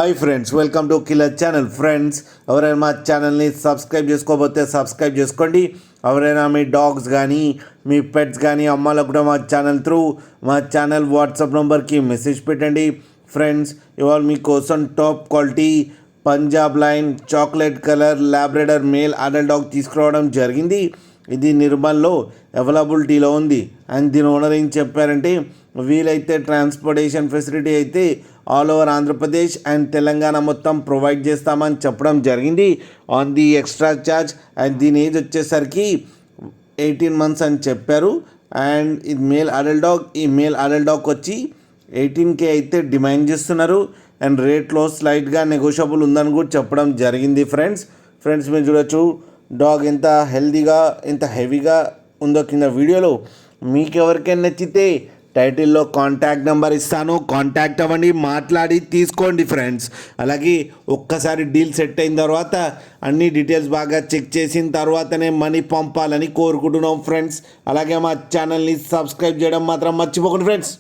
Hi friends, welcome to killer channel. Friends, ఎవరైనా మా ఛానల్ని సబ్స్క్రైబ్ చేసుకోకపోతే సబ్స్క్రైబ్ చేసుకోండి. ఎవరైనా మీ డాగ్స్ కానీ మీ పెట్స్ కానీ అమ్మాలకు కూడా మా ఛానల్ వాట్సాప్ నెంబర్కి మెసేజ్ పెట్టండి. ఫ్రెండ్స్, ఇవాళ మీకోసం top quality Punjab line chocolate colour Labrador male adult dog తీసుకురావడం జరిగింది. ఇది నిర్మల్లో అవైలబిలిటీలో ఉంది. అండ్ దీని ఓనర్ ఏం చెప్పారంటే, వీలైతే ట్రాన్స్పోర్టేషన్ ఫెసిలిటీ అయితే all over Andhra Pradesh and Telangana మొత్తం ప్రొవైడ్ చేస్తామని చెప్పడం జరిగింది on the extra charge. And దీని ఏజ్ వచ్చేసరికి 18 months అని చెప్పారు. అండ్ ఇది మేల్ అడల్ట్ డాగ్. ఈ మేల్ అడల్ట్ డాగ్ వచ్చి 18K అయితే డిమాండ్ చేస్తున్నారు. అండ్ రేట్లో స్లైట్గా నెగోషియబుల్ ఉందని కూడా చెప్పడం జరిగింది. ఫ్రెండ్స్ మీరు చూడొచ్చు డాగ్ ఎంత హెల్తీగా ఎంత హెవీగా ఉందో కింద వీడియోలో. మీకు ఎవరికైనా నచ్చితే టైటిల్లో కాంటాక్ట్ నెంబర్ ఇస్తాను, కాంటాక్ట్ అవ్వండి, మాట్లాడి తీసుకోండి ఫ్రెండ్స్. అలాగే ఒక్కసారి డీల్ సెట్ అయిన తర్వాత అన్ని డీటెయిల్స్ బాగా చెక్ చేసిన తర్వాతనే మనీ పంపాలని కోరుకుంటున్నాం ఫ్రెండ్స్. అలాగే మా ఛానల్ని సబ్స్క్రైబ్ చేయడం మాత్రం మర్చిపోకండి ఫ్రెండ్స్.